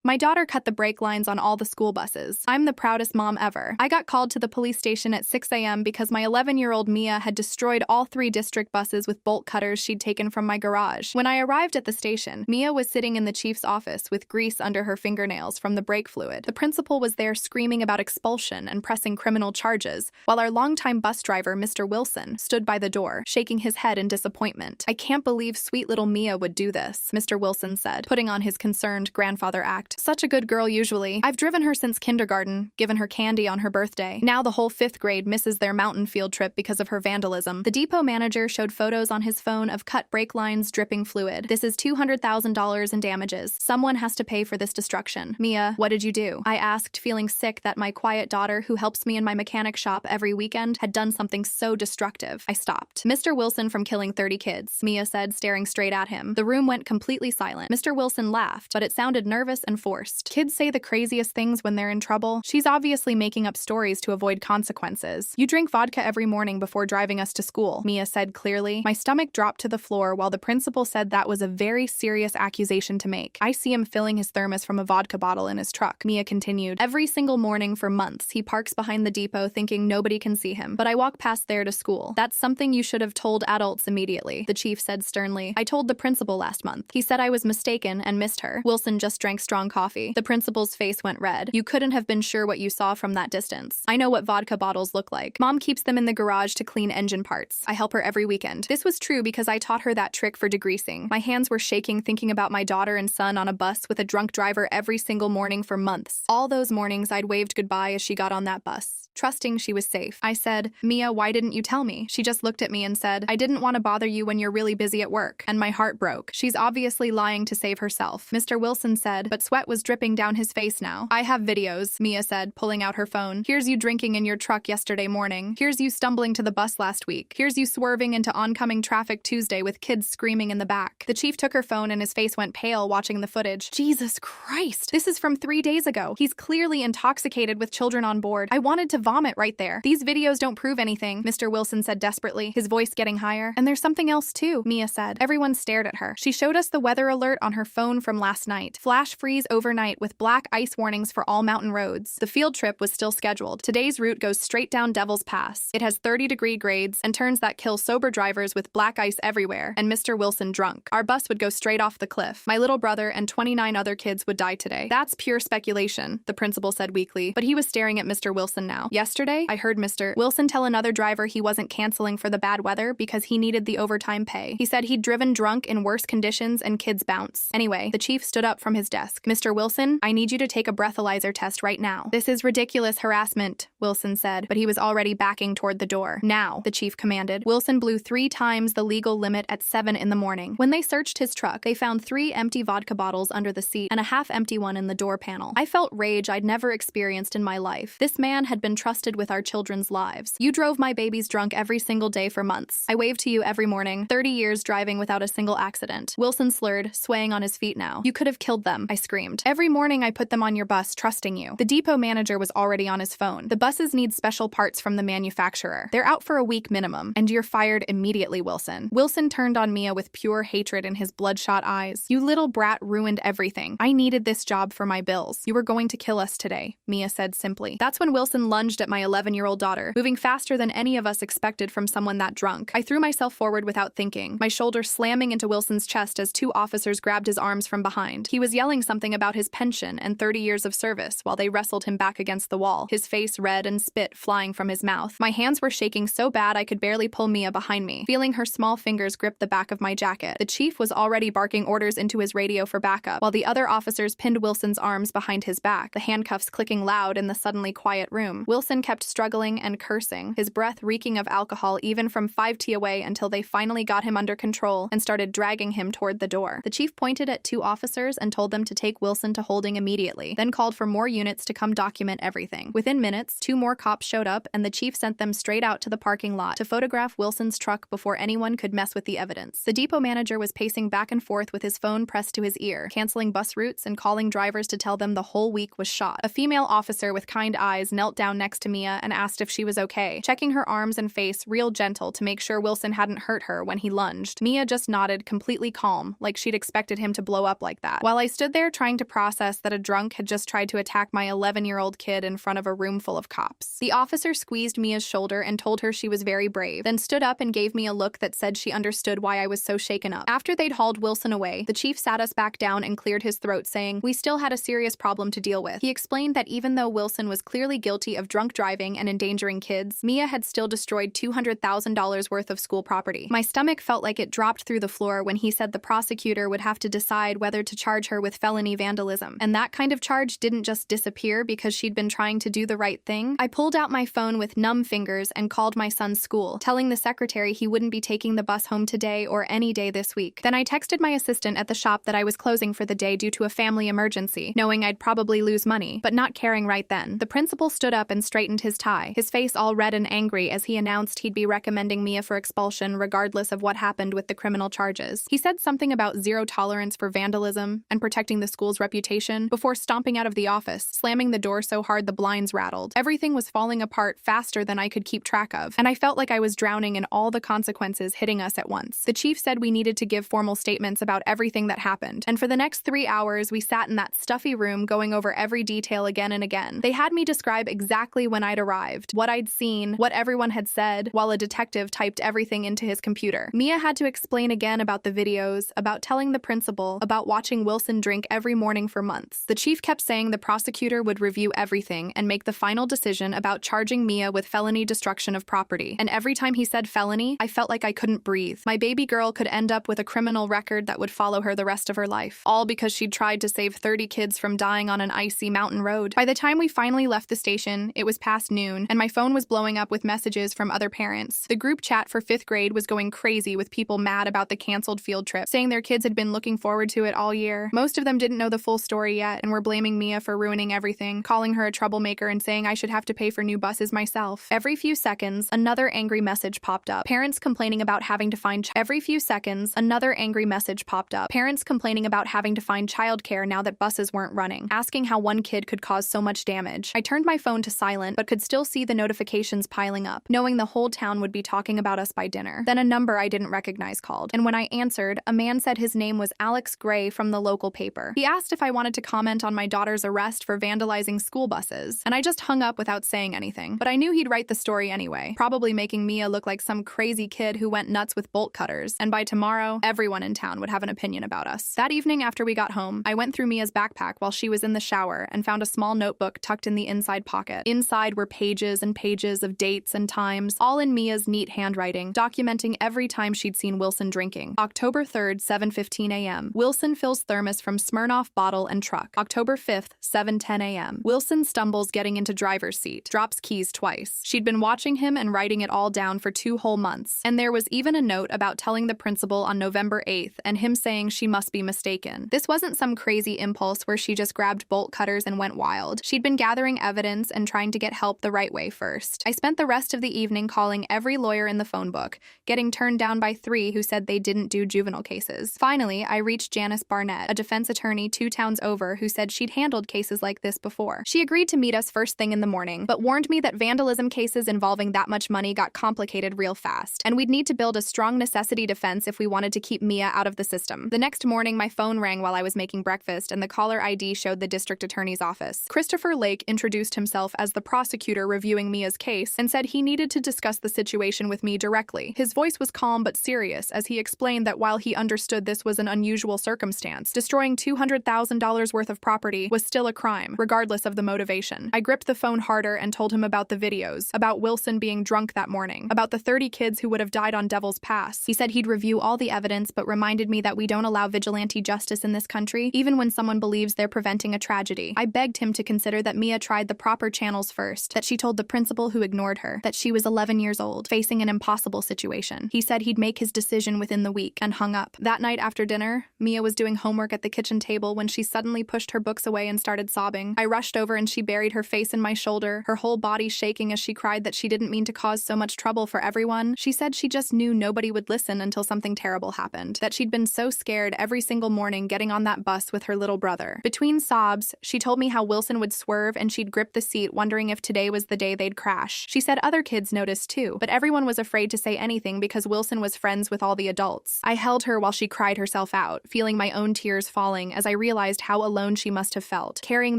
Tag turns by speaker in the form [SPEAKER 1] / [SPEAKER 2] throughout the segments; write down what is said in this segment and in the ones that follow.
[SPEAKER 1] My daughter cut the brake lines on all the school buses. I'm the proudest mom ever. I got called to the police station at 6 a.m. because my 11-year-old Mia had destroyed all 3 district buses with bolt cutters she'd taken from my garage. When I arrived at the station, Mia was sitting in the chief's office with grease under her fingernails from the brake fluid. The principal was there screaming about expulsion and pressing criminal charges, while our longtime bus driver, Mr. Wilson, stood by the door, shaking his head in disappointment. "I can't believe sweet little Mia would do this," Mr. Wilson said, putting on his concerned grandfather act. "Such a good girl usually. I've driven her since kindergarten, given her candy on her birthday. Now the whole 5th grade misses their mountain field trip because of her vandalism." The depot manager showed photos on his phone of cut brake lines dripping fluid. "This is $200,000 in damages. Someone has to pay for this destruction." "Mia, what did you do?" I asked, feeling sick that my quiet daughter, who helps me in my mechanic shop every weekend, had done something so destructive. I stopped Mr. Wilson from killing 30 kids, Mia said, staring straight at him. The room went completely silent. Mr. Wilson laughed, but it sounded nervous and forced. "Kids say the craziest things when they're in trouble. She's obviously making up stories to avoid consequences. You drink vodka every morning before driving us to school," Mia said clearly. My stomach dropped to the floor while the principal said that was a very serious accusation to make. "I see him filling his thermos from a vodka bottle in his truck," Mia continued. "Every single morning for months, he parks behind the depot thinking nobody can see him. But I walk past there to school. That's something you should have told adults immediately," the chief said sternly. "I told the principal last month. He said I was mistaken and missed her." Wilson just drank strong coffee. The principal's face went red. "You couldn't have been sure what you saw from that distance. I know what vodka bottles look like. Mom keeps them in the garage to clean engine parts. I help her every weekend." This was true because I taught her that trick for degreasing. My hands were shaking thinking about my daughter and son on a bus with a drunk driver every single morning for months. All those mornings I'd waved goodbye as she got on that bus, trusting she was safe. I said, "Mia, why didn't you tell me?" She just looked at me and said, "I didn't want to bother you when you're really busy at work." And my heart broke. She's obviously lying to save herself, Mr. Wilson said, but sweat was dripping down his face now. "I have videos," Mia said, pulling out her phone. "Here's you drinking in your truck yesterday morning. Here's you stumbling to the bus last week. Here's you swerving into oncoming traffic Tuesday with kids screaming in the back." The chief took her phone and his face went pale watching the footage. "Jesus Christ, this is from 3 days ago. He's clearly intoxicated with children on board. I wanted to vomit right there. These videos don't prove anything," Mr. Wilson said desperately, his voice getting higher. "And there's something else too," Mia said. Everyone stared at her. She showed us the weather alert on her phone from last night. Flash freeze overnight with black ice warnings for all mountain roads. The field trip was still scheduled. Today's route goes straight down Devil's Pass. It has 30-degree grades and turns that kill sober drivers with black ice everywhere, and Mr. Wilson drunk. Our bus would go straight off the cliff. My little brother and 29 other kids would die today. "That's pure speculation," the principal said weakly, but he was staring at Mr. Wilson now. "Yesterday, I heard Mr. Wilson tell another driver he wasn't canceling for the bad weather because he needed the overtime pay. He said he'd driven drunk in worse conditions and kids bounce. Anyway," the chief stood up from his desk. "Mr. Wilson, I need you to take a breathalyzer test right now." "This is ridiculous harassment," Wilson said, but he was already backing toward the door. "Now," the chief commanded. Wilson blew 3 times the legal limit at 7 in the morning. When they searched his truck, they found 3 empty vodka bottles under the seat and a half-empty one in the door panel. I felt rage I'd never experienced in my life. This man had been trusted with our children's lives. "You drove my babies drunk every single day for months. I waved to you every morning. 30 years driving without a single accident." Wilson slurred, swaying on his feet now. "You could have killed them," I screamed. "Every morning I put them on your bus, trusting you." The depot manager was already on his phone. "The buses need special parts from the manufacturer. They're out for a week minimum, and you're fired immediately, Wilson." Wilson turned on Mia with pure hatred in his bloodshot eyes. "You little brat ruined everything. I needed this job for my bills. You were going to kill us today," Mia said simply. That's when Wilson lunged at my 11-year-old daughter, moving faster than any of us expected from someone that drunk. I threw myself forward without thinking, my shoulder slamming into Wilson's chest as 2 officers grabbed his arms from behind. He was yelling something about his pension and 30 years of service while they wrestled him back against the wall, his face red and spit flying from his mouth. My hands were shaking so bad I could barely pull Mia behind me, feeling her small fingers grip the back of my jacket. The chief was already barking orders into his radio for backup, while the other officers pinned Wilson's arms behind his back, the handcuffs clicking loud in the suddenly quiet room. Wilson kept struggling and cursing, his breath reeking of alcohol even from 5 feet away until they finally got him under control and started dragging him toward the door. The chief pointed at 2 officers and told them to take Wilson to holding immediately, then called for more units to come document everything. Within minutes, 2 more cops showed up and the chief sent them straight out to the parking lot to photograph Wilson's truck before anyone could mess with the evidence. The depot manager was pacing back and forth with his phone pressed to his ear, canceling bus routes and calling drivers to tell them the whole week was shot. A female officer with kind eyes knelt down next to Mia and asked if she was okay, checking her arms and face real gentle to make sure Wilson hadn't hurt her when he lunged. Mia just nodded, completely calm, like she'd expected him to blow up like that. While I stood there trying trying to process that a drunk had just tried to attack my 11-year-old kid in front of a room full of cops. The officer squeezed Mia's shoulder and told her she was very brave, then stood up and gave me a look that said she understood why I was so shaken up. After they'd hauled Wilson away, the chief sat us back down and cleared his throat, saying, "We still had a serious problem to deal with." He explained that even though Wilson was clearly guilty of drunk driving and endangering kids, Mia had still destroyed $200,000 worth of school property. My stomach felt like it dropped through the floor when he said the prosecutor would have to decide whether to charge her with felony vandalism. And that kind of charge didn't just disappear because she'd been trying to do the right thing. I pulled out my phone with numb fingers and called my son's school, telling the secretary he wouldn't be taking the bus home today or any day this week. Then I texted my assistant at the shop that I was closing for the day due to a family emergency, knowing I'd probably lose money, but not caring right then. The principal stood up and straightened his tie, his face all red and angry as he announced he'd be recommending Mia for expulsion regardless of what happened with the criminal charges. He said something about zero tolerance for vandalism and protecting the school's reputation before stomping out of the office, slamming the door so hard the blinds rattled. Everything was falling apart faster than I could keep track of, and I felt like I was drowning in all the consequences hitting us at once. The chief said we needed to give formal statements about everything that happened, and for the next 3 hours we sat in that stuffy room going over every detail again and again. They had me describe exactly when I'd arrived, what I'd seen, what everyone had said, while a detective typed everything into his computer. Mia had to explain again about the videos, about telling the principal, about watching Wilson drink every morning for months. The chief kept saying the prosecutor would review everything and make the final decision about charging Mia with felony destruction of property. And every time he said felony, I felt like I couldn't breathe. My baby girl could end up with a criminal record that would follow her the rest of her life, all because she'd tried to save 30 kids from dying on an icy mountain road. By the time we finally left the station, it was past noon, and my phone was blowing up with messages from other parents. The group chat for 5th grade was going crazy with people mad about the canceled field trip, saying their kids had been looking forward to it all year. Most of them didn't know the full story yet and were blaming Mia for ruining everything, calling her a troublemaker and saying I should have to pay for new buses myself. Every few seconds, another angry message popped up. Parents complaining about having to find Every few seconds, another angry message popped up. Parents complaining about having to find childcare now that buses weren't running, asking how one kid could cause so much damage. I turned my phone to silent, but could still see the notifications piling up, knowing the whole town would be talking about us by dinner. Then a number I didn't recognize called, and when I answered, a man said his name was Alex Gray from the local paper. He asked if I wanted to comment on my daughter's arrest for vandalizing school buses, and I just hung up without saying anything. But I knew he'd write the story anyway, probably making Mia look like some crazy kid who went nuts with bolt cutters, and by tomorrow, everyone in town would have an opinion about us. That evening after we got home, I went through Mia's backpack while she was in the shower and found a small notebook tucked in the inside pocket. Inside were pages and pages of dates and times, all in Mia's neat handwriting, documenting every time she'd seen Wilson drinking. October 3rd, 7:15 a.m. Wilson fills thermos from Smirnoff bottle and truck. October 5th, 7:10 a.m. Wilson stumbles getting into driver's seat, drops keys twice. She'd been watching him and writing it all down for 2 whole months. And there was even a note about telling the principal on November 8th and him saying she must be mistaken. This wasn't some crazy impulse where she just grabbed bolt cutters and went wild. She'd been gathering evidence and trying to get help the right way first. I spent the rest of the evening calling every lawyer in the phone book, getting turned down by 3 who said they didn't do juvenile cases. Finally, I reached Janice Barnett, a defense attorney 2 towns over who said she'd handled cases like this before. She agreed to meet us first thing in the morning, but warned me that vandalism cases involving that much money got complicated real fast, and we'd need to build a strong necessity defense if we wanted to keep Mia out of the system. The next morning, my phone rang while I was making breakfast, and the caller ID showed the district attorney's office. Christopher Lake introduced himself as the prosecutor reviewing Mia's case and said he needed to discuss the situation with me directly. His voice was calm but serious as he explained that while he understood this was an unusual circumstance, destroying $200,000 worth of property was still a crime, regardless of the motivation. I gripped the phone harder and told him about the videos, about Wilson being drunk that morning, about the 30 kids who would have died on Devil's Pass. He said he'd review all the evidence but reminded me that we don't allow vigilante justice in this country, even when someone believes they're preventing a tragedy. I begged him to consider that Mia tried the proper channels first, that she told the principal who ignored her, that she was 11 years old, facing an impossible situation. He said he'd make his decision within the week, and hung up. That night after dinner, Mia was doing homework at the kitchen table when she suddenly pushed her books away and started sobbing. I rushed over and she buried her face in my shoulder, her whole body shaking as she cried that she didn't mean to cause so much trouble for everyone. She said she just knew nobody would listen until something terrible happened, that she'd been so scared every single morning getting on that bus with her little brother. Between sobs, she told me how Wilson would swerve and she'd grip the seat wondering if today was the day they'd crash. She said other kids noticed too, but everyone was afraid to say anything because Wilson was friends with all the adults. I held her while she cried herself out, feeling my own tears falling as I realized how alone she must have felt, carrying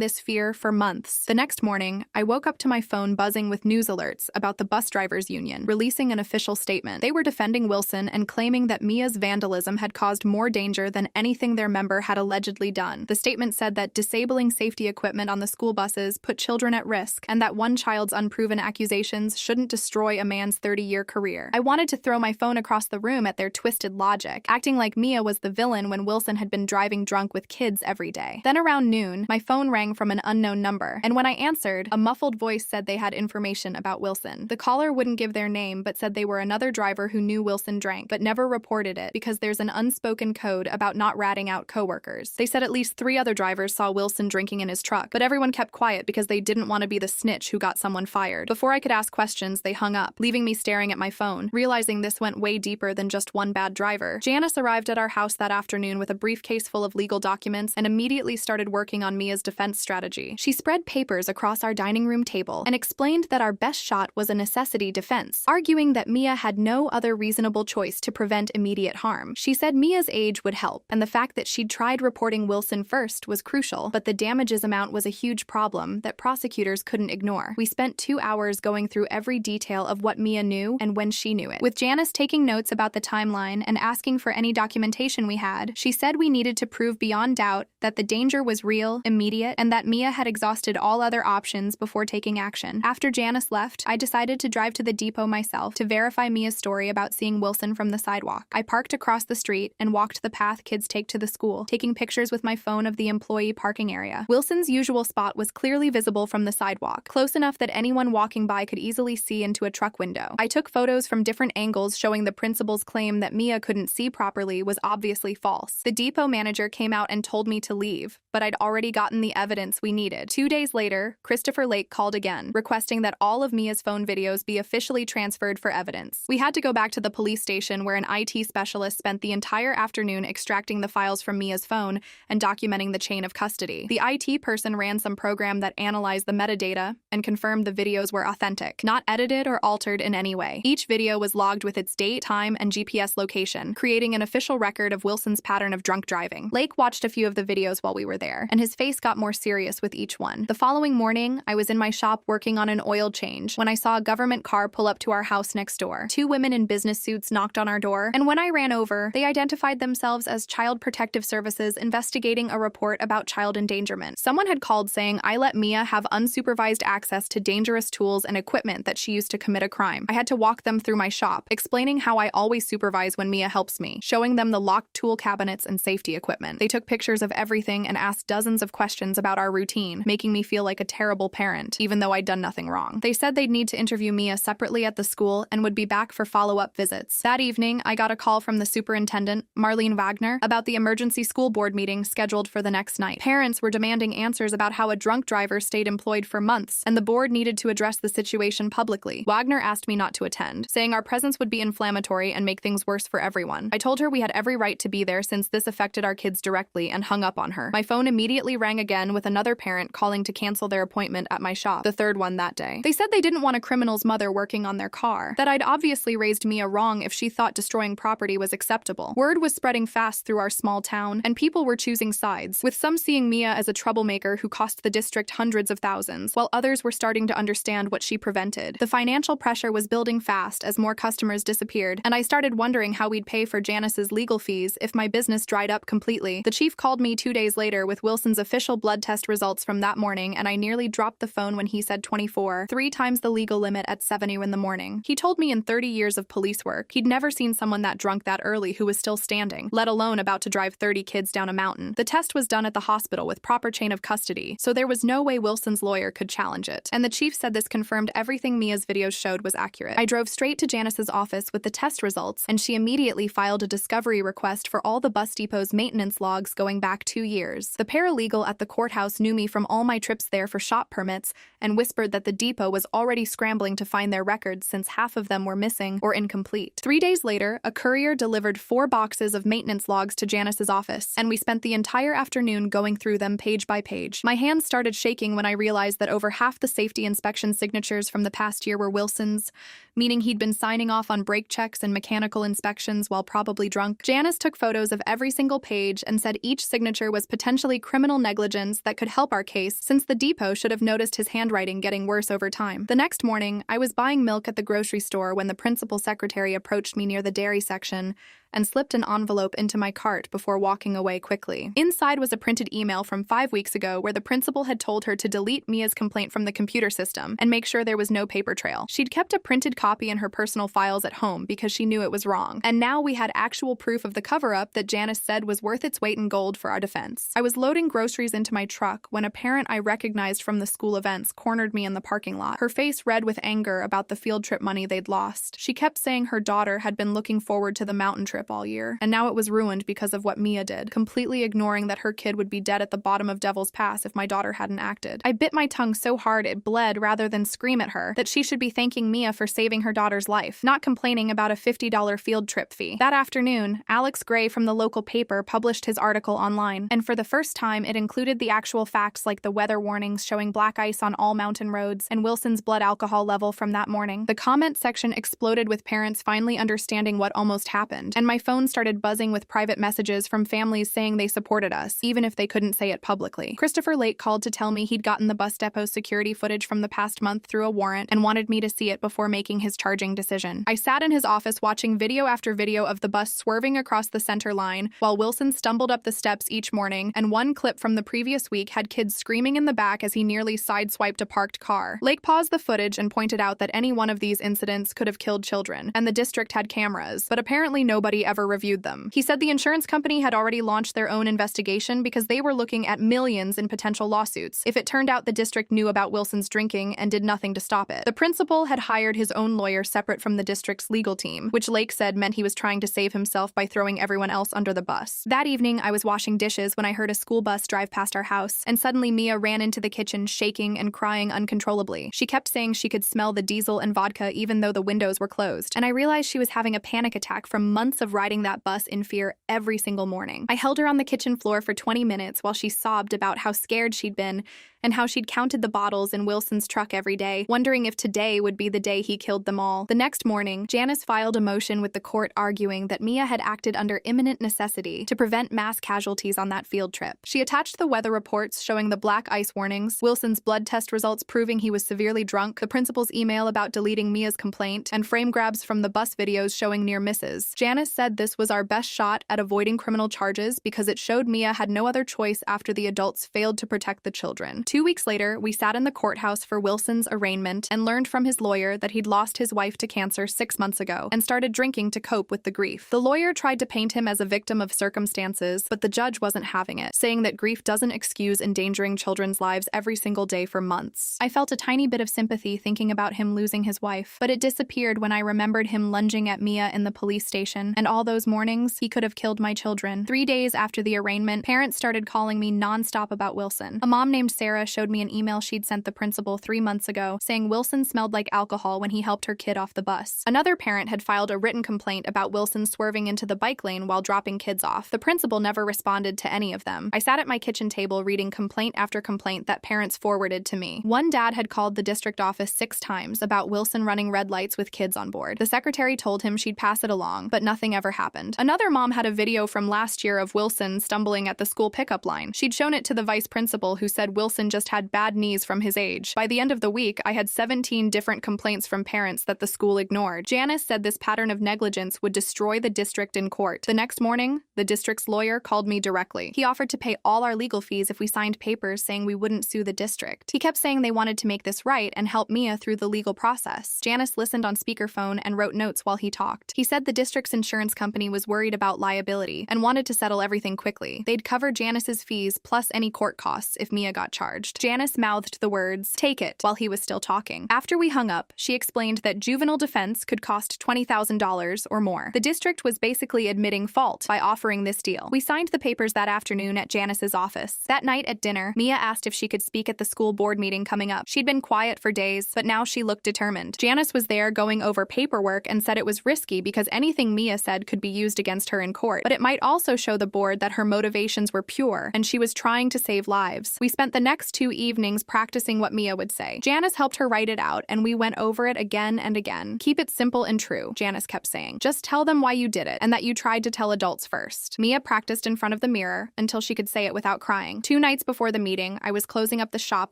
[SPEAKER 1] this fear for months. The next morning, I woke up to my phone buzzing with news alerts about the bus drivers union releasing an official statement. They were defending Wilson and claiming that Mia's vandalism had caused more danger than anything their member had allegedly done. The statement said that disabling safety equipment on the school buses put children at risk, and that one child's unproven accusations shouldn't destroy a man's 30-year career. I wanted to throw my phone across the room at their twisted logic, acting like Mia was the villain when Wilson had been driving drunk with kids every day. Then around noon, my phone rang from an unknown number, and when I answered, a muffled voice said they had information about Wilson. The caller wouldn't give their name, but said they were another driver who knew Wilson drank, but never reported it because there's an unspoken code about not ratting out coworkers. They said at least 3 other drivers saw Wilson drinking in his truck, but everyone kept quiet because they didn't want to be the snitch who got someone fired. Before I could ask questions, they hung up, leaving me staring at my phone, realizing this went way deeper than just one bad driver. Janice arrived at our house that afternoon with a briefcase full of legal documents and immediately started working on Mia's defense strategy. She spread papers across our dining room table and explained that our best shot was a necessity defense, arguing that Mia had no other reasonable choice to prevent immediate harm. She said Mia's age would help, and the fact that she'd tried reporting Wilson first was crucial, but the damages amount was a huge problem that prosecutors couldn't ignore. We spent 2 hours going through every detail of what Mia knew and when she knew it. With Janice taking notes about the timeline and asking for any documentation we had, she said we needed to prove beyond doubt that the danger was real, immediate, and that Mia had exhausted all other options before taking action. After Janice left, I decided to drive to the depot myself to verify Mia's story about seeing Wilson from the sidewalk. I parked across the street and walked the path kids take to the school, taking pictures with my phone of the employee parking area. Wilson's usual spot was clearly visible from the sidewalk, close enough that anyone walking by could easily see into a truck window. I took photos from different angles showing the principal's claim that Mia couldn't see properly was obviously false. The depot manager came out and told me to leave, but I'd already gotten the evidence we needed. 2 days later, Christopher Lake called again, requesting that all of Mia's phone videos be officially transferred for evidence. We had to go back to the police station where an IT specialist spent the entire afternoon extracting the files from Mia's phone and documenting the chain of custody. The IT person ran some program that analyzed the metadata and confirmed the videos were authentic, not edited or altered in any way. Each video was logged with its date, time, and GPS location, creating an official record of Wilson's pattern of drunk driving. Lake watched a few of the videos while we were there, and his face got more serious with each one. The following morning, I was in my shop working on an oil change when I saw a government car pull up to our house next door. 2 women in business suits knocked on our door, and when I ran over, they identified themselves as Child Protective Services investigating a report about child endangerment. Someone had called saying I let Mia have unsupervised access to dangerous tools and equipment that she used to commit a crime. I had to walk them through my shop, explaining how I always supervise when Mia helps me, showing them the locked tool cabinets and safety equipment. They took pictures of everything and asked dozens of questions about our routine, making me feel like a terrible parent, even though I'd done nothing wrong. They said they'd need to interview Mia separately at the school and would be back for follow-up visits. That evening, I got a call from the superintendent, Marlene Wagner, about the emergency school board meeting scheduled for the next night. Parents were demanding answers about how a drunk driver stayed employed for months, and the board needed to address the situation publicly. Wagner asked me not to attend, saying our presence would be inflammatory and make things worse for everyone. I told her we had every right to be there since this affected our kids directly and hung up on her. My phone immediately rang again with another parent calling to cancel their appointment at my shop, the 3rd one that day. They said they didn't want a criminal's mother working on their car, that I'd obviously raised Mia wrong if she thought destroying property was acceptable. Word was spreading fast through our small town, and people were choosing sides, with some seeing Mia as a troublemaker who cost the district hundreds of thousands, while others were starting to understand what she prevented. The financial pressure was building fast as more customers disappeared, and I started wondering how we'd pay for Janice's legal fees if my business dried up completely. The chief called me 2 days later with Wilson's official blood test results from that morning, and I nearly dropped the phone when he said 24, 3 times the legal limit at 7 in the morning. He told me in 30 years of police work, he'd never seen someone that drunk that early who was still standing, let alone about to drive 30 kids down a mountain. The test was done at the hospital with proper chain of custody, so there was no way Wilson's lawyer could challenge it. And the chief said this confirmed everything Mia's videos showed was accurate. I drove straight to Janice's office with the test results, and she immediately filed a discovery request for all the bus depot's maintenance logs going back 2 years. The paralegal at the courthouse knew me from all my trips there for shop permits and whispered that the depot was already scrambling to find their records since half of them were missing or incomplete. 3 days later, a courier delivered 4 boxes of maintenance logs to Janice's office, and we spent the entire afternoon going through them page by page. My hands started shaking when I realized that over half the safety inspection signatures from the past year were Wilson's, meaning he'd been signing off on brake checks and mechanical inspections while probably drunk. Janice took photos of every single page and said each signature was potentially criminal negligence that could help our case, since the depot should have noticed his handwriting getting worse over time. The next morning, I was buying milk at the grocery store when the principal secretary approached me near the dairy section and slipped an envelope into my cart before walking away quickly. Inside was a printed email from 5 weeks ago where the principal had told her to delete Mia's complaint from the computer system and make sure there was no paper trail. She'd kept a printed copy in her personal files at home because she knew it was wrong. And now we had actual proof of the cover-up that Janice said was worth its weight in gold for our defense. I was loading groceries into my truck when a parent I recognized from the school events cornered me in the parking lot, her face red with anger about the field trip money they'd lost. She kept saying her daughter had been looking forward to the mountain trip all year, and now it was ruined because of what Mia did, completely ignoring that her kid would be dead at the bottom of Devil's Pass if my daughter hadn't acted. I bit my tongue so hard it bled rather than scream at her that she should be thanking Mia for saving her daughter's life, not complaining about a $50 field trip fee. That afternoon, Alex Gray from the local paper published his article online, and for the first time it included the actual facts like the weather warnings showing black ice on all mountain roads and Wilson's blood alcohol level from that morning. The comment section exploded with parents finally understanding what almost happened, and my phone started buzzing with private messages from families saying they supported us, even if they couldn't say it publicly. Christopher Lake called to tell me he'd gotten the bus depot security footage from the past month through a warrant and wanted me to see it before making his charging decision. I sat in his office watching video after video of the bus swerving across the center line while Wilson stumbled up the steps each morning, and one clip from the previous week had kids screaming in the back as he nearly sideswiped a parked car. Lake paused the footage and pointed out that any one of these incidents could have killed children, and the district had cameras, but apparently nobody ever reviewed them. He said the insurance company had already launched their own investigation because they were looking at millions in potential lawsuits if it turned out the district knew about Wilson's drinking and did nothing to stop it. The principal had hired his own lawyer separate from the district's legal team, which Lake said meant he was trying to save himself by throwing everyone else under the bus. That evening, I was washing dishes when I heard a school bus drive past our house, and suddenly Mia ran into the kitchen shaking and crying uncontrollably. She kept saying she could smell the diesel and vodka even though the windows were closed, and I realized she was having a panic attack from months of riding that bus in fear every single morning. I held her on the kitchen floor for 20 minutes while she sobbed about how scared she'd been and how she'd counted the bottles in Wilson's truck every day, wondering if today would be the day he killed them all. The next morning, Janice filed a motion with the court arguing that Mia had acted under imminent necessity to prevent mass casualties on that field trip. She attached the weather reports showing the black ice warnings, Wilson's blood test results proving he was severely drunk, the principal's email about deleting Mia's complaint, and frame grabs from the bus videos showing near misses. Janice said this was our best shot at avoiding criminal charges because it showed Mia had no other choice after the adults failed to protect the children. 2 weeks later, we sat in the courthouse for Wilson's arraignment and learned from his lawyer that he'd lost his wife to cancer 6 months ago and started drinking to cope with the grief. The lawyer tried to paint him as a victim of circumstances, but the judge wasn't having it, saying that grief doesn't excuse endangering children's lives every single day for months. I felt a tiny bit of sympathy thinking about him losing his wife, but it disappeared when I remembered him lunging at Mia in the police station, and all those mornings he could have killed my children. 3 days after the arraignment, parents started calling me nonstop about Wilson. A mom named Sarah showed me an email she'd sent the principal 3 months ago saying Wilson smelled like alcohol when he helped her kid off the bus. Another parent had filed a written complaint about Wilson swerving into the bike lane while dropping kids off. The principal never responded to any of them. I sat at my kitchen table reading complaint after complaint that parents forwarded to me. One dad had called the district office 6 times about Wilson running red lights with kids on board. The secretary told him she'd pass it along, but nothing ever happened. Another mom had a video from last year of Wilson stumbling at the school pickup line. She'd shown it to the vice principal, who said Wilson just had bad knees from his age. By the end of the week, I had 17 different complaints from parents that the school ignored. Janice said this pattern of negligence would destroy the district in court. The next morning, the district's lawyer called me directly. He offered to pay all our legal fees if we signed papers saying we wouldn't sue the district. He kept saying they wanted to make this right and help Mia through the legal process. Janice listened on speakerphone and wrote notes while he talked. He said the district's insurance company was worried about liability and wanted to settle everything quickly. They'd cover Janice's fees plus any court costs if Mia got charged. Janice mouthed the words, "Take it," while he was still talking. After we hung up, she explained that juvenile defense could cost $20,000 or more. The district was basically admitting fault by offering this deal. We signed the papers that afternoon at Janice's office. That night at dinner, Mia asked if she could speak at the school board meeting coming up. She'd been quiet for days, but now she looked determined. Janice was there going over paperwork and said it was risky because anything Mia said could be used against her in court, but it might also show the board that her motivations were pure and she was trying to save lives. We spent the next 2 evenings practicing what Mia would say. Janice helped her write it out, and we went over it again and again. "Keep it simple and true," Janice kept saying. "Just tell them why you did it and that you tried to tell adults first." Mia practiced in front of the mirror until she could say it without crying. 2 nights before the meeting, I was closing up the shop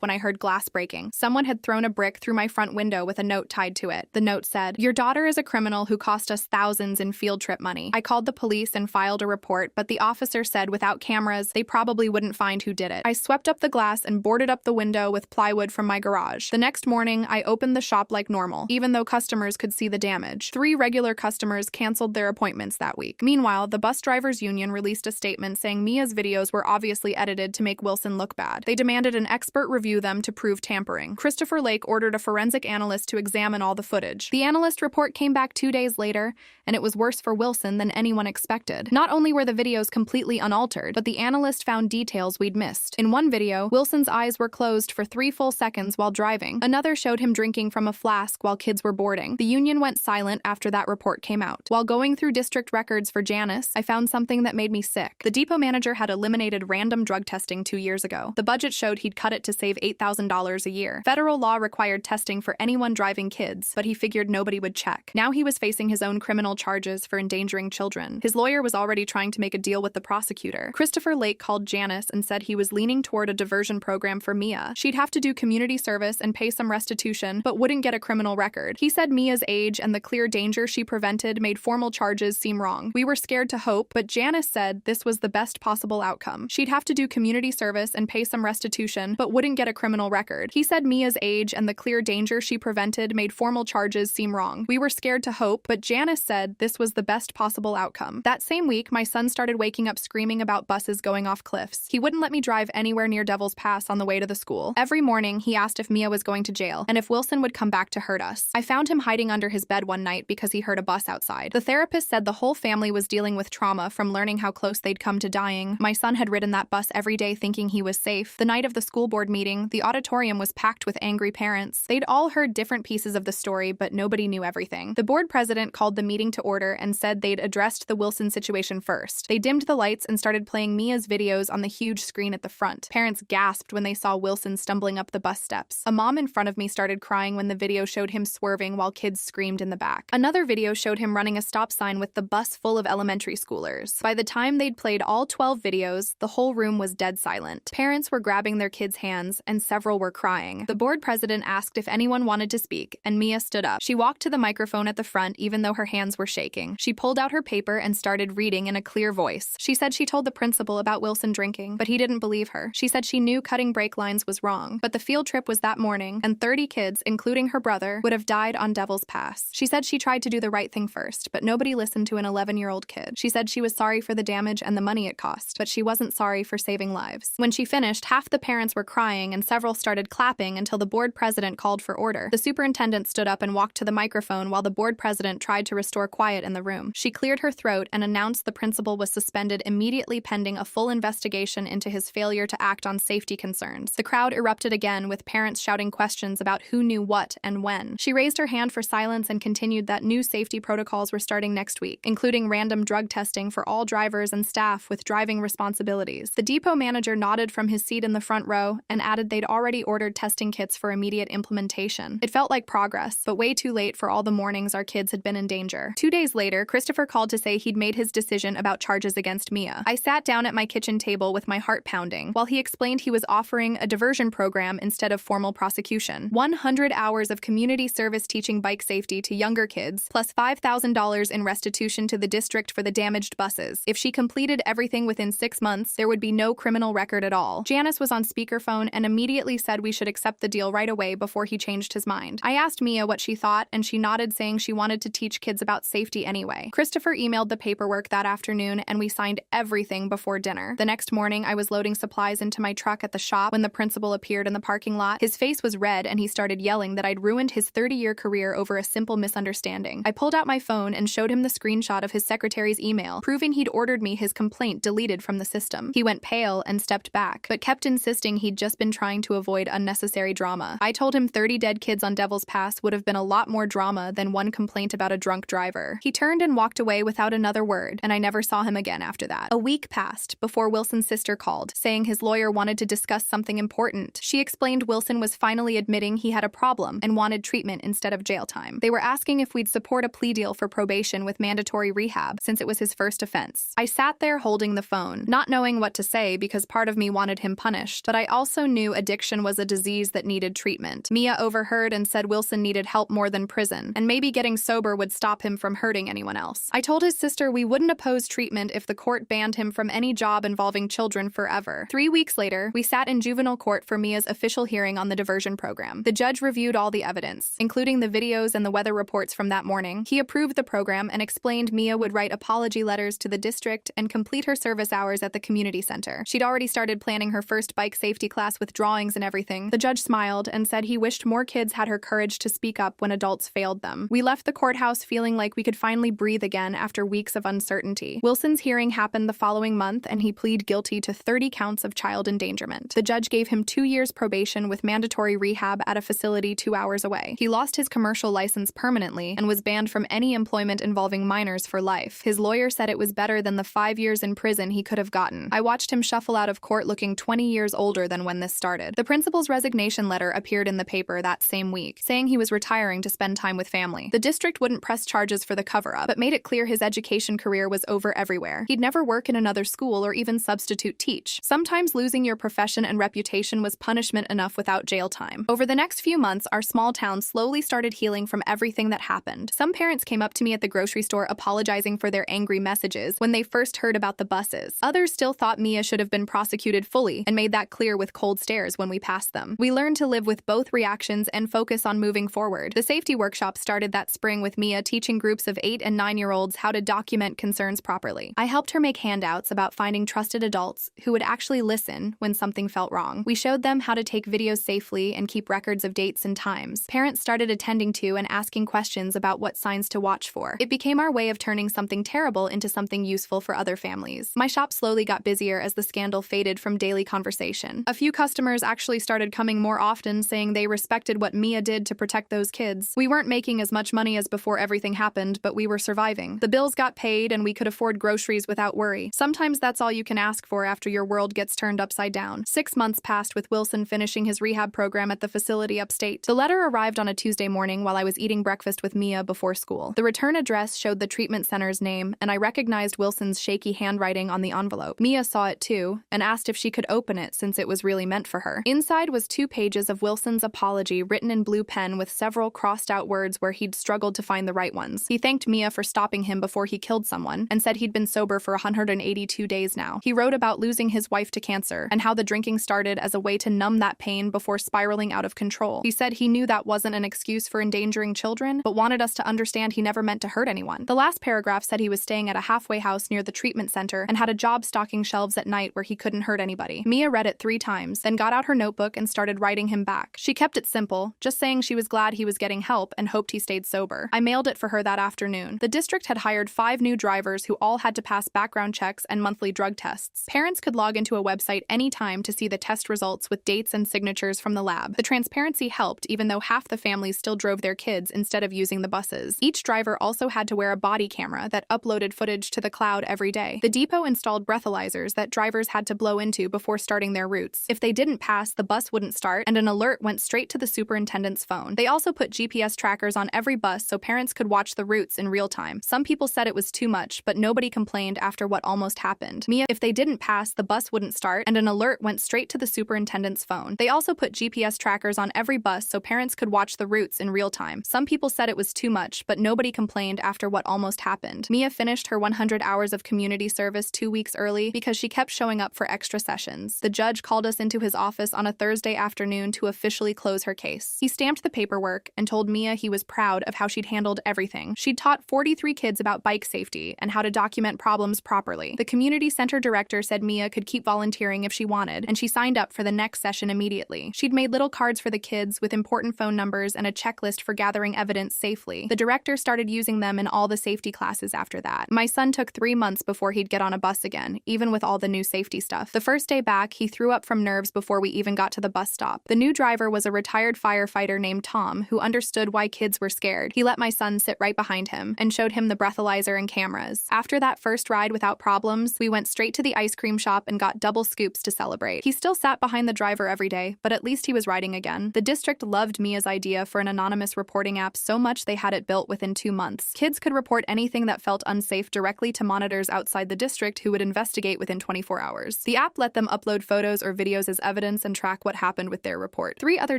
[SPEAKER 1] when I heard glass breaking. Someone had thrown a brick through my front window with a note tied to it. The note said, "Your daughter is a criminal who cost us thousands in field trip money." I called the police and filed a report, but the officer said without cameras, they probably wouldn't find who did it. I swept up the glass and boarded up the window with plywood from my garage. The next morning, I opened the shop like normal, even though customers could see the damage. 3 regular customers canceled their appointments that week. Meanwhile, the bus drivers union released a statement saying Mia's videos were obviously edited to make Wilson look bad. They demanded an expert review them to prove tampering. Christopher Lake ordered a forensic analyst to examine all the footage. The analyst report came back 2 days later, and it was worse for Wilson than anyone expected. Not only were the videos completely unaltered, but the analyst found details we'd missed. In one video, Wilson's eyes were closed for 3 full seconds while driving. Another showed him drinking from a flask while kids were boarding. The union went silent after that report came out. While going through district records for Janice, I found something that made me sick. The depot manager had eliminated random drug testing 2 years ago. The budget showed he'd cut it to save $8,000 a year. Federal law required testing for anyone driving kids, but he figured nobody would check. Now he was facing his own criminal charges for endangering children. His lawyer was already trying to make a deal with the prosecutor. Christopher Lake called Janice and said he was leaning toward a diversion program for Mia. She'd have to do community service and pay some restitution, but wouldn't get a criminal record. He said Mia's age and the clear danger she prevented made formal charges seem wrong. We were scared to hope, but Janice said this was the best possible outcome. She'd have to do community service and pay some restitution, but wouldn't get a criminal record. He said Mia's age and the clear danger she prevented made formal charges seem wrong. We were scared to hope, but Janice said this was the best possible outcome. That same week, my son started waking up screaming about buses going off cliffs. He wouldn't let me drive anywhere near Devil's Pass on the way to the school. Every morning, he asked if Mia was going to jail and if Wilson would come back to hurt us. I found him hiding under his bed one night because he heard a bus outside. The therapist said the whole family was dealing with trauma from learning how close they'd come to dying. My son had ridden that bus every day thinking he was safe. The night of the school board meeting, the auditorium was packed with angry parents. They'd all heard different pieces of the story, but nobody knew everything. The board president called the meeting to order and said they'd addressed the Wilson situation first. They dimmed the lights and started playing Mia's videos on the huge screen at the front. Parents gasped when they saw Wilson stumbling up the bus steps. A mom in front of me started crying when the video showed him swerving while kids screamed in the back. Another video showed him running a stop sign with the bus full of elementary schoolers. By the time they'd played all 12 videos, the whole room was dead silent. Parents were grabbing their kids' hands, and several were crying. The board president asked if anyone wanted to speak, and Mia stood up. She walked to the microphone at the front even though her hands were shaking. She pulled out her paper and started reading in a clear voice. She said she told the principal about Wilson drinking, but he didn't believe her. She said she knew cutting brake lines was wrong, but the field trip was that morning, and 30 kids, including her brother, would have died on Devil's Pass. She said she tried to do the right thing first, but nobody listened to an 11-year-old kid. She said she was sorry for the damage and the money it cost, but she wasn't sorry for saving lives. When she finished, half the parents were crying and several started clapping until the board president called for order. The superintendent stood up and walked to the microphone while the board president tried to restore quiet in the room. She cleared her throat and announced the principal was suspended immediately pending a full investigation into his failure to act on safety concerns. The crowd erupted again with parents shouting questions about who knew what and when. She raised her hand for silence and continued that new safety protocols were starting next week, including random drug testing for all drivers and staff with driving responsibilities. The depot manager nodded from his seat in the front row and added they'd already ordered testing kits for immediate implementation. It felt like progress, but way too late for all the mornings our kids had been in danger. 2 days later, Christopher called to say he'd made his decision about charges against Mia. I sat down at my kitchen table with my heart pounding while he explained he was offering a diversion program instead of formal prosecution. 100 hours of community service teaching bike safety to younger kids, plus $5,000 in restitution to the district for the damaged buses. If she completed everything within 6 months, there would be no criminal record at all. Janice was on speakerphone and immediately said we should accept the deal right away before he changed his mind. I asked Mia what she thought, and she nodded, saying she wanted to teach kids about safety anyway. Christopher emailed the paperwork that afternoon, and we signed everything before dinner. The next morning, I was loading supplies into my truck at the shop when the principal appeared in the parking lot. His face was red, and he started yelling that I'd ruined his 30-year career over a simple misunderstanding. I pulled out my phone and showed him the screenshot of his secretary's email, proving he'd ordered me his complaint deleted from the system. He went pale and stepped back, but kept insisting he'd just been trying to avoid unnecessary drama. I told him 30 dead kids on Devil's Pass would have been a lot more drama than one complaint about a drunk driver. He turned and walked away without another word, and I never saw him again after that. A week passed before Wilson's sister called, saying his lawyer wanted to discuss something important. She explained Wilson was finally admitting he had a problem and wanted treatment instead of jail time. They were asking if we'd support a plea deal for probation with mandatory rehab, since it was his first offense. I sat there holding the phone, not knowing what to say because part of me wanted him punished, but I also knew addiction was a disease that needed treatment. Mia overheard and said Wilson needed help more than prison, and maybe getting sober would stop him from hurting anyone else. I told his sister we wouldn't oppose treatment if the court banned him from any job involving children forever. 3 weeks later, we sat in juvenile court for Mia's official hearing on the diversion program. The judge reviewed all the evidence, including the videos and the weather reports from that morning. He approved the program and explained Mia would write apology letters to the district and complete her service hours at the community center. She'd already started planning her first bike safety class with drawings and everything. The judge smiled and said he wished more kids had her courage to speak up when adults failed them. We left the courthouse feeling like we could finally breathe again after weeks of uncertainty. Wilson's hearing happened the following month, and he pleaded guilty to 30 counts of child endangerment. The judge gave him 2 years probation with mandatory rehab at a facility 2 hours away. He lost his commercial license permanently and was banned from any employment involving minors for life. His lawyer said it was better than the 5 years in prison he could have gotten. I watched him shuffle out of court looking 20 years older than when this started. The principal's resignation letter appeared in the paper that same week, saying he was retiring to spend time with family. The district wouldn't press charges for the cover-up, but made it clear his education career was over everywhere. He'd never work in another school or even substitute teach. Sometimes losing your profession and reputation was punishment enough without jail time. Over the next few months, our small town slowly started healing from everything that happened. Some parents came up to me at the grocery store apologizing for their angry messages when they first heard about the buses. Others still thought Mia should have been prosecuted fully and made that clear with cold stares when we passed them. We learned to live with both reactions and focus on moving forward. The safety workshop started that spring with Mia teaching groups of 8- and 9-year-olds how to document concerns properly. I helped her make handouts about finding trusted adults who would actually listen when something felt wrong. We showed them how to take videos safely and keep records of dates and times. Parents started attending to and asking questions about what signs to watch for. It became our way of turning something terrible into something useful for other families. My shop slowly got busier as the scandal faded from daily conversation. A few customers actually started coming more often, saying they respected what Mia did to protect those kids. We weren't making as much money as before everything happened, but we were surviving. The bills got paid and we could afford groceries without worry. Sometimes that's all you can ask for after your world gets turned upside down. 6 months passed with Wilson finishing his rehab program at the facility upstate. The letter arrived on a Tuesday morning while I was eating breakfast with Mia before school. The return address showed the treatment center's name, and I recognized Wilson's shaky handwriting on the envelope. Mia saw it too, and asked if she could open it since it was really meant for her. Inside was 2 pages of Wilson's apology written in blue pen with several crossed-out words where he'd struggled to find the right ones. He thanked Mia for stopping him before he killed someone, and said he'd been sober for 182 days now. He wrote about losing his wife to cancer, and how the drinking started as a way to numb that pain before spiraling out of control. He said he knew that wasn't an excuse for endangering children, but wanted us to understand he never meant to hurt anyone. The last paragraph said he was staying at a halfway house near the treatment center and had a job stocking shelves at night where he couldn't hurt anybody. Mia read it 3 times, then got out her notebook and started writing him back. She kept it simple, just saying she was glad he was getting help and hoped he stayed sober. I mailed it for her that afternoon. The district had hired 5 new drivers who all had to pass background checks and monthly drug tests. Parents could log into a website anytime to see the test results with dates and signatures from the lab. The transparency helped, even though half the families still drove their kids instead of using the buses. Each driver also had to wear a body camera that uploaded footage to the cloud every day. The depot installed breathalyzers that drivers had to blow into before starting their routes. If they didn't pass, the bus wouldn't start, and an alert went straight to the superintendent's phone. They also put GPS trackers on every bus so parents could watch the routes in real time. Some people said it was too much, but nobody complained after what almost happened. If they didn't pass, the bus wouldn't start, and an alert went straight to the superintendent's phone. They also put GPS trackers on every bus so parents could watch the routes in real time. Some people said it was too much, but nobody complained after what almost happened. Mia finished her 100 hours of community service 2 weeks early because she kept showing up for extra sessions. The judge called us into his office on a Thursday afternoon to officially close her case. He stamped the paperwork and told Mia he was proud of how she'd handled everything. She'd taught 43 kids about bike safety and how to document problems properly. The community center director said Mia could keep volunteering if she wanted, and she signed up for the next session immediately. She'd made little cards for the kids with important phone numbers and a checklist for gathering evidence safely. The director started using them in all the safety classes after that. My son took 3 months before he'd get on a bus again, even with all the new safety stuff. The first day back, he threw up from nerves before we even got to the bus stop. The new driver was a retired firefighter named Tom, who understood why kids were scared. He let my son sit right behind him and showed him the breathalyzer and cameras. After that first ride without problems, we went straight to the ice cream shop and got double scoops to celebrate. He still sat behind the driver every day, but at least he was riding again. The district loved Mia's idea for an anonymous reporting app so much they had it built within 2 months. Kids could report anything that felt unsafe directly to monitors outside the district who would investigate within 24 hours. The app let them upload photos or videos as evidence and track what happened with their report. 3 other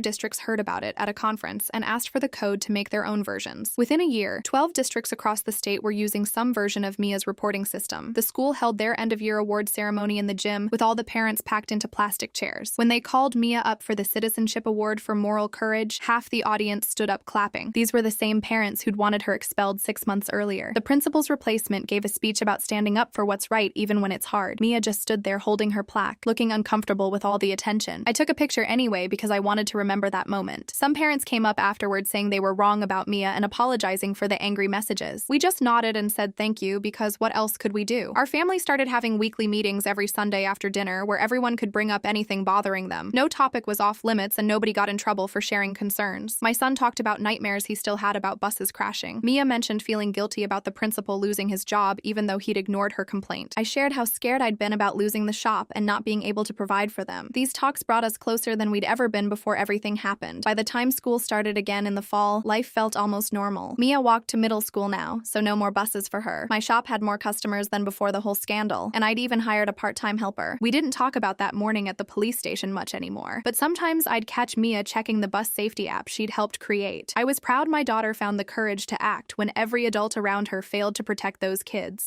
[SPEAKER 1] districts heard about it at a conference and asked for the code to make their own versions. Within a year, 12 districts across the state were using some version of Mia's reporting system. The school held their end-of-year award ceremony in the gym with all the parents packed into plastic chairs. When they called Mia up for the Citizenship Award for Moral Courage, half the audience stood up clapping. These were the same parents who'd wanted her expelled 6 months earlier. The principal's replacement gave a speech about standing up for what's right even when it's hard. Mia just stood there holding her plaque, looking uncomfortable with all the attention. I took a picture anyway because I wanted to remember that moment. Some parents came up afterward saying they were wrong about Mia and apologizing for the angry messages. We just nodded and said thank you because what else could we do? Our family started having weekly meetings every Sunday after dinner where everyone could bring up anything bothering them. No topic was off limits and nobody got in trouble for sharing concerns. My son talked about nightmares he still had about buses crashing. Mia mentioned feeling guilty about the principal losing his job even though he'd ignored her complaint. I shared how scared I'd been about losing the shop and not being able to provide for them. These talks brought us closer than we'd ever been before everything happened. By the time school started again in the fall, life felt almost normal. Mia walked to middle school now, so no more buses for her. My shop had more customers than before the whole scandal, and I'd even hired a part-time helper. We didn't talk about that morning at the police station much anymore, but sometimes I'd catch Mia checking the bus safety app she'd helped create. I was proud my daughter found the courage to act when every adult around her failed to protect those kids.